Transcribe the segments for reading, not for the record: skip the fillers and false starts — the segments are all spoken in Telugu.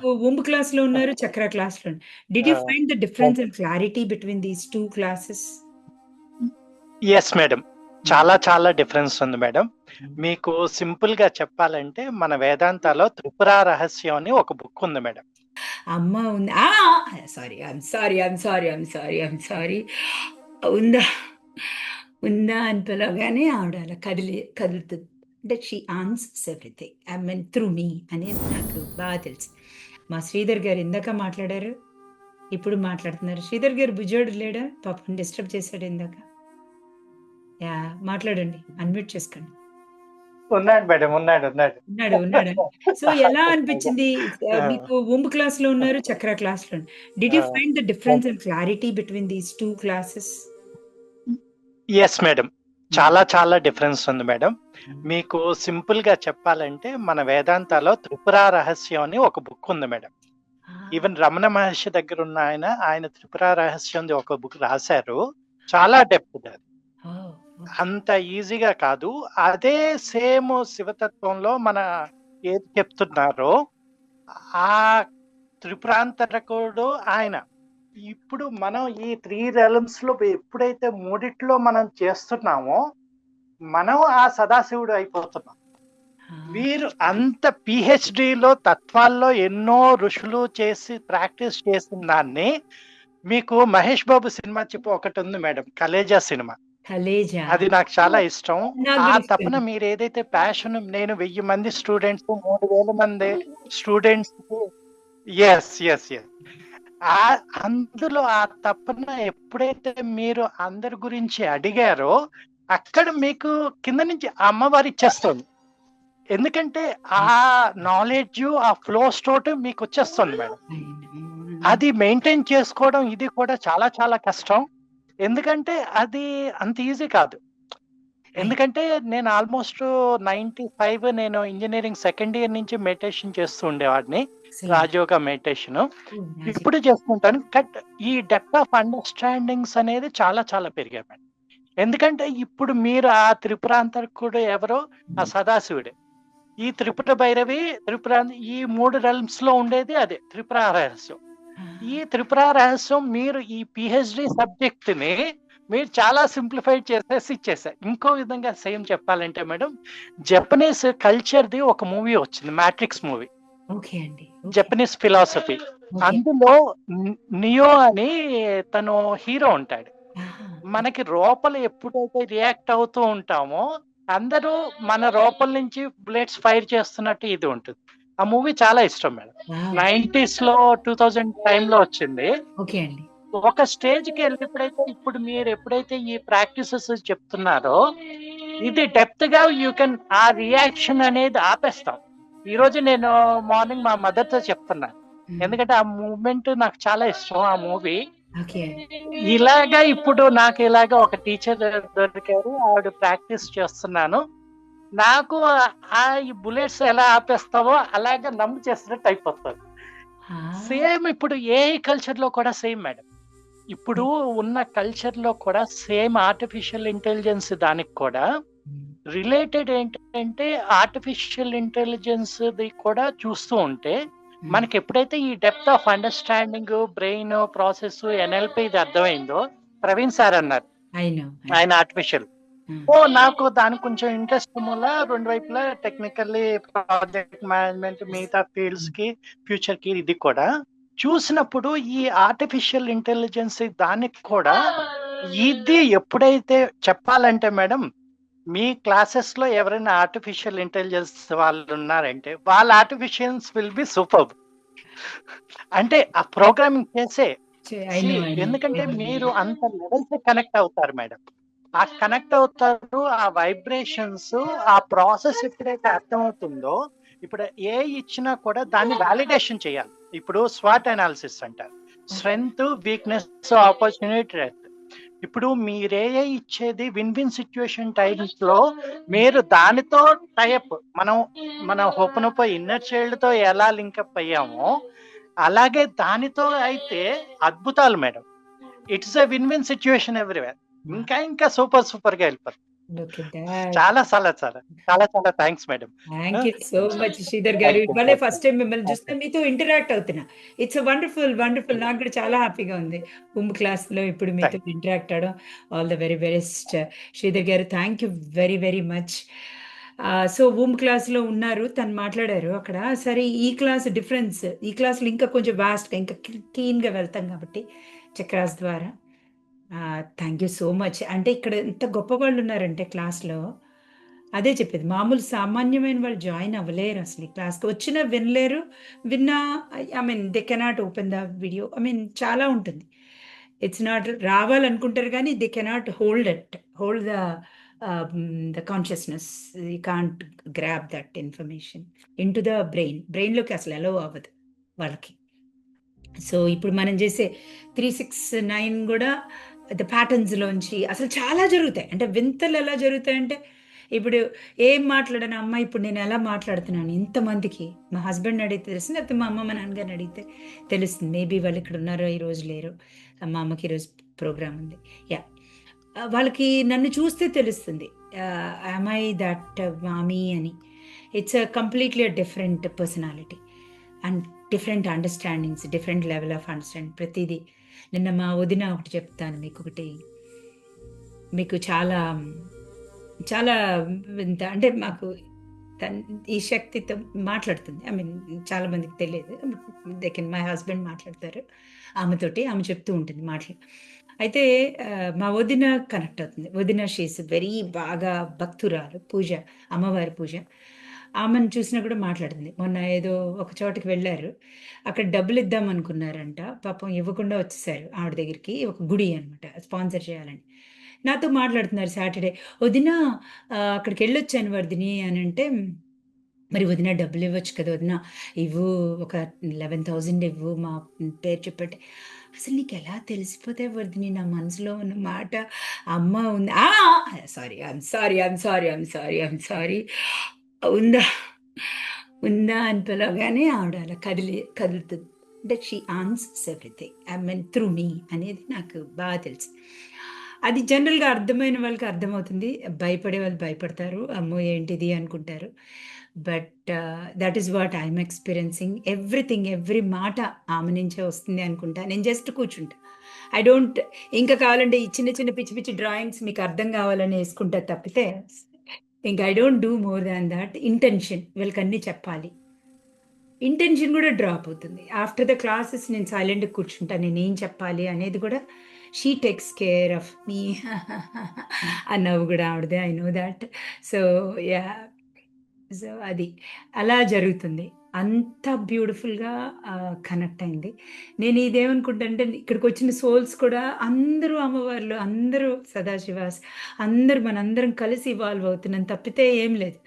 మీకు వొంబ్ క్లాస్‌లో ఉన్నారు, చక్ర క్లాస్‌లో ఉన్నారు. డిడ్ యూ ఆ! Find the difference and clarity between these 2 classes? Yes madam. హ్మ్. చాలా డిఫరెన్స్ ఉంది మేడం. హ్మ్. మీకు సింపుల్‌గా చెప్పాలంటే మన వేదాంతాలో 'త్రిపుర రహస్యం' అని ఒక బుక్ ఉంది మేడం. అమ్మ ఉంది. సారీ. I'm sorry. ఉందా? ఉందా అని పిలవగానే ఆవిడ అలా కదులుతది. అంటే she answers everything. I mean through me అనేది నాకు బాగా తెలుసు. మా శ్రీధర్ గారు ఇందాక మాట్లాడారు. ఇప్పుడు మాట్లాడుతున్నారు. శ్రీధర్ గారు బుజ్జోడు లేడా? పాపం డిస్టర్బ్ చేసాడు ఇందాక. యాహ్! మాట్లాడండి. అన్‌మ్యూట్ చేసుకోండి. ఉన్నాడు మేడం. ఉన్నాడు. ఉన్నాడా? సో, ఎలా అనిపించింది? ఆ! మీకు వొంబ్ క్లాస్‌లో ఉన్నారు, చక్ర క్లాస్‌లో ఉన్నారు. డిడ్ యూ ఆ! Find the difference and clarity between these 2 classes? Yes madam. హ్మ్. చాలా డిఫరెన్స్ ఉంది మేడం. హ్మ్. మీకు సింపుల్‌గా చెప్పాలంటే మన వేదాంతాలో 'త్రిపుర రహస్యం' అని ఒక బుక్ ఉంది మేడం. ఆ! ఈవెన్ రమణ మహర్షి దగ్గరున్న ఆయన 'త్రిపుర రహస్యం'ది ఒక బుక్ రాశారు. చాలా డెప్త్‌ది అది. ఓహ్! ఓకే. అంత ఈజీగా కాదు. అదే సేమ్ శివతత్వంలో మన ఏది చెప్తున్నారో ఆ త్రిపురాంతరకుడు ఆయన. ఇప్పుడు మనం ఈ 3 రెలమ్స్‌లో ఎప్పుడైతే మూడిట్లో మనం చేస్తున్నామో, మనం ఆ సదాశివుడు అయిపోతున్నాం. ఆ! వీరు అంత పీహెచ్‌డీలో తత్వాల్లో ఎన్నో ఋషులు చేసి ప్రాక్టీస్ చేసిన దాన్ని మీకు 'మహేష్ బాబు' సినిమా ఒకటుంది మేడం 'కలేజా' సినిమా. 'కలేజా' అది నాకు చాలా ఇష్టం. నాకు ఆ కూడా తపన ఇష్టం. మీరేదైతే ప్యాషన్ నేను 1000 మంది స్టూడెంట్స్, 3000 మంది స్టూడెంట్స్‌కి యెస్. అందులో ఆ తపన ఎప్పుడైతే మీరు అందరి గురించి అడిగారో, అక్కడ మీకు కింద నుంచి ఆ అమ్మవారు ఇచ్చేస్తుంది. ఎందుకంటే ఆ నాలెడ్జు, ఆ ఫ్లోస్ తోటి మీకొచ్చేస్తుంది మేడం. హ్మ్. అది మెయింటైన్ చేసుకోవడం ఇది కూడా చాలా కష్టం. ఎందుకంటే అది అంత ఈజీ కాదు. అయ్ ఎందుకంటే నేను ఆల్‌మోస్ట్ 95 నేను ఇంజినీరింగ్ సెకండ్ ఇయర్ నుంచి మెడిటేషన్ చేస్తూ ఉండేవాడిని. ఎక్సలెంట్. రాజయోగ మెడిటేషను. ఓహ్! మ్యాజిక్. ఇప్పుడు చేసుకుంటాను. ఈ డెప్త్ ఆఫ్ అండర్‌స్టాండింగ్స్ అనేది చాలా పెరిగాయి మేడం. ఎందుకంటే ఇప్పుడు మీరు ఆ త్రిపురాంతకుడు ఎవరో ఆ సదాశివుడే. ఈ త్రిపుర భైరవి, ఈ 3 రెల్మ్స్‌లో ఉండేది అదే త్రిపుర రహస్యం. ఆ! ఈ త్రిపుర రహస్యం మీరు ఈ పీహెచ్‌డీ సబ్జెక్ట్‌ని మీరు చాలా సింప్లిఫైడ్ చేసేసి ఇచ్చేసారు. ఇంకో విధంగా సేమ్ చెప్పాలంటే మేడం, జపనీస్ కల్చర్‌ది ఒక మూవీ వచ్చింది 'మ్యాట్రిక్స్' మూవీ. ఓకే అండి. ఓకే. Japanese philosophy. ఓకే. అందులో నియో అని తను హీరో ఉంటాడు. ఆహా! మనకి లోపల ఎప్పుడైతే రియాక్ట్ అవుతూ ఉంటామో, అందరూ మన లోపల నుంచి బుల్లెట్స్ ఫైర్ చేస్తున్నట్టు ఇది ఉంటుంది. ఆ మూవీ చాలా ఇష్టం మేడం. వావ్! 90స్‌లో 2000 టైమ్‌లో వచ్చింది. ఓకే అండి. ఒక స్టేజ్‌కి ఎళ్ళినప్పుడైతే ఇప్పుడు మీరు ఎప్పుడైతే ఈ ప్రాక్టీసెస్ చెప్తున్నారో, ఇది డెప్త్‌గా ఆ రియాక్షన్ అనేది ఆపేస్తాం. ఈరోజు నేను మార్నింగ్ మా మదర్‌తో చెప్తున్నాను. హ్మ్. ఎందుకంటే ఆ మూవ్‌మెంట్ నాకు చాలా ఇష్టం ఆ మూవీ. ఓకే. ఇప్పుడు నాకు ఒక టీచర్ దొరికారు. ఆవిడ ప్రాక్టీస్ చేస్తున్నాను. నాకు ఈ బుల్లెట్స్ ఎలా ఆపేస్తావో అలాగా నమ్ము చేసినట్టు అయిపోతది. ఆ! సేమ్ ఇప్పుడు ఏఐ కల్చర్‌లో కూడా సేమ్ మేడం. ఇప్పుడు ఉన్న కల్చర్‌లో కూడా సేమ్ ఆర్టిఫిషియల్ ఇంటెలిజెన్స్ దానికి కూడా హ్మ్. రిలేటెడ్ ఏంటంటే ఆర్టిఫిషియల్ ఇంటెలిజెన్స్‌ది కూడా చూస్తూ ఉంటే హ్మ్. మనకెప్పుడైతే ఈ depth of understanding, brain process, NLP ఇది అర్థమైందో ప్రవీణ్ సార్ అన్నారు. I know. ఐ ఆయన ఆర్టిఫిషియల్. హ్మ్. నాకు దానికి కొంచెం ఇంట్రెస్ట్ మూల 2 వైపులా టెక్నికల్లీ ప్రాజెక్ట్ మేనేజ్మెంట్ మిగతా ఫీల్డ్స్‌కి ఫ్యూచర్‌కి ఇది కూడా చూసినప్పుడు ఈ ఆర్టిఫిషియల్ ఇంటెలిజెన్స్ దానికి కూడా ఇది ఎప్పుడైతే చెప్పాలంటే మేడం మీ క్లాసెస్‌లో ఎవరైనా ఆర్టిఫిషియల్ ఇంటెలిజెన్స్ వాళ్ళున్నారంటే వాళ్ళ ఆర్టిఫిషియన్స్ విల్ బి సూపర్బ్. అంటే ఆ ప్రోగ్రామింగ్ చేసే ఐ నో. ఎందుకంటే మీరు అంత లెవెల్‌కి కనెక్ట్ అవుతారు మేడం. ఆ కనెక్ట్ అవుతారు. ఆ వైబ్రేషన్స్, ఆ ప్రాసెస్ ఎప్పుడైతే అర్థమవుతుందో, ఇప్పుడు ఏఐ ఇచ్చినా కూడా దాన్ని వాలిడేషన్ చేయాలి. ఇప్పుడు స్వాట్ అనాలిసిస్ అంటారు. Okay. Strength, weakness, opportunity, threat. ఇప్పుడు మీరు ఏఐ ఇచ్చేది విన్ విన్ సిట్యుయేషన్ టైమ్స్‌లో మీరు దానితో టైఅప్ మన హోపనోపో ఇన్నర్ చైల్డ్‌తో ఎలా లింకప్ అయ్యామో, అలాగే దానితో అయితే అద్భుతాలు madam. It's a win win situation everywhere. ఇంకా సూపర్‌గా వెళ్ళిపోతుంది. Look at that. చాలా చాలా చాలా చాలా చాలా thanks madam. Thank you so much Sridhar గారు. ఇవాళే ఫస్ట్ టైం మిమ్మల్ని చూస్తే మీతో ఇంటరాక్ట్ అవుతున్నా. It's wonderful wonderful. నాకు కూడా చాలా హ్యాపీగా ఉంది క్లాస్లో ఇప్పుడు మీతో ఇంటరాక్ట్ అవడం. All the very best Sridhar గారు. Thank you very very much. So క్లాస్లో ఉన్నారు, తను మాట్లాడారు అక్కడ. సరే ఈ క్లాస్ డిఫరెన్స్, ఈ క్లాస్లో ఇంకా కొంచెం వాస్ట్గా ఇంకా క్లీన్గా వెళ్తాం కాబట్టి చక్రాస్ ద్వారా. Thank you so much. అంటే ఇక్కడ ఎంత గొప్ప వాళ్ళు ఉన్నారంటే క్లాస్లో, అదే చెప్పేది. మామూలు సామాన్యమైన వాళ్ళు జాయిన్ అవ్వలేరు అసలు. ఈ క్లాస్కి వచ్చినా వినలేరు. విన్నా I mean they cannot open the video. I mean చాలా ఉంటుంది. ఇట్స్ నాట్ రావాలనుకుంటారు కానీ they cannot hold the consciousness. You can't grasp that information in to the బ్రెయిన్లోకి అసలు అలౌ అవ్వదు వాళ్ళకి. సో ఇప్పుడు మనం చేసే 369 కూడా ద ప్యాటర్న్స్లోంచి అసలు చాలా జరుగుతాయి. అంటే వింతలు ఎలా జరుగుతాయంటే, ఇప్పుడు ఏం మాట్లాడను అమ్మ, ఇప్పుడు నేను ఎలా మాట్లాడుతున్నాను ఇంతమందికి, మా హస్బెండ్ అడిగితే తెలుస్తుంది, లేకపోతే మా అమ్మ మా నాన్నగారిని అడిగితే తెలుస్తుంది. మేబీ వాళ్ళు ఇక్కడ ఉన్నారో ఈరోజు లేరు. మా అమ్మకి ఈరోజు ప్రోగ్రామ్ ఉంది. యా, వాళ్ళకి నన్ను చూస్తే తెలుస్తుంది am I that మామీ అని. It's completely different personality and different understandings, different level of understanding ప్రతిదీ. నిన్న మా వదిన ఒకటి చెప్తాను మీకు, ఒకటి మీకు చాలా చాలా వింత. అంటే మాకు ఈ శక్తితో మాట్లాడుతుంది. ఐ మీన్ చాలా మందికి తెలియదు. మై హస్బెండ్ మాట్లాడతారు ఆమెతోటి, ఆమె చెప్తూ ఉంటుంది మాటలు. అయితే మా వదిన కనెక్ట్ అవుతుంది. వదిన షీస్ వెరీ బాగా భక్తురాలు, పూజ, అమ్మవారి పూజ. ఆమెను చూసినా కూడా మాట్లాడుతుంది. మొన్న ఏదో ఒక చోటకి వెళ్ళారు, అక్కడ డబ్బులు ఇద్దాం అనుకున్నారంట, పాపం ఇవ్వకుండా వచ్చేసారు ఆవిడ దగ్గరికి. ఒక గుడి అనమాట, స్పాన్సర్ చేయాలని. నాతో మాట్లాడుతున్నారు సాటర్డే, వదిన అక్కడికి వెళ్ళొచ్చాను వర్ధిని అని అంటే, మరి వదిన డబ్బులు ఇవ్వచ్చు కదా వదిన, ఇవ్వు ఒక 11,000 ఇవ్వు మా పేరు చెప్పంటే. అసలు నీకు ఎలా తెలిసిపోతే వర్ధిని నా మనసులో ఉన్న మాట. అమ్మ ఉంది, సారీ ఉందా ఉందా అని పిలవగానే ఆవిడ అలా కదులుతుంది. అంటే she answers everything I mean through me అనేది నాకు బాగా తెలుసు. అది జనరల్గా అర్థమైన వాళ్ళకి అర్థమవుతుంది, భయపడే వాళ్ళు భయపడతారు, అమ్మో ఏంటిది అనుకుంటారు. But that is what I'm experiencing. Everything, every మాట ఆమె నుంచే వస్తుంది అనుకుంటా. నేను జస్ట్ కూర్చుంటా. ఐ డోంట్, ఇంకా కావాలంటే ఈ చిన్న చిన్న పిచ్చి పిచ్చి డ్రాయింగ్స్ మీకు అర్థం కావాలని వేసుకుంటా తప్పితే, ఇంకా I don't do more than that. Intention, వీళ్ళకి అన్నీ చెప్పాలి, ఇంటెన్షన్ కూడా డ్రాప్ అవుతుంది. ఆఫ్టర్ ద క్లాసెస్ నేను సైలెంట్గా కూర్చుంటా, నేను ఏం చెప్పాలి అనేది కూడా. She takes care of me ఆ నవ్వు కూడా ఆవిడదే, I know that. So yeah, so అది అలా జరుగుతుంది. అంత బ్యూటిఫుల్గా కనెక్ట్ అయింది. నేను ఇదేమనుకుంటానంటే, ఇక్కడికి వచ్చిన సోల్స్ కూడా అందరూ అమ్మవార్లు, అందరూ సదాశివాస్, అందరూ మనందరం కలిసి ఇవాల్వ్ అవుతున్నాం తప్పితే ఏం లేదు.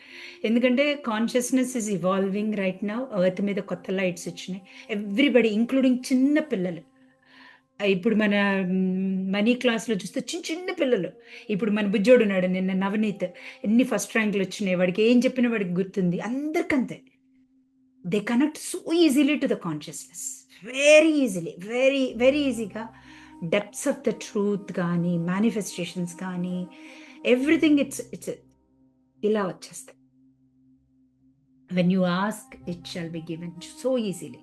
ఎందుకంటే consciousness is evolving right now. Earth మీద కొత్త లైట్స్ వచ్చినాయి. ఎవ్రీబడి ఇంక్లూడింగ్ చిన్న పిల్లలు. ఇప్పుడు మన మనీ క్లాస్లో చూస్తే చిన్న చిన్న పిల్లలు. ఇప్పుడు మన బుజ్జోడు ఉన్నాడు, నిన్న నవనీత్, ఎన్ని ఫస్ట్ ర్యాంకులు వచ్చినాయి, వాడికి ఏం చెప్పినా వాడికి గుర్తుంది. అందరికంతే. They connect so easily to the consciousness, very easily, very very ఈజీగా. డెప్త్స్ ఆఫ్ ద ట్రూత్ కానీ, మేనిఫెస్టేషన్స్ కానీ, ఎవ్రీథింగ్ ఇట్స్ ఇలా వచ్చేస్తాయి. When you ask it shall be given so easily.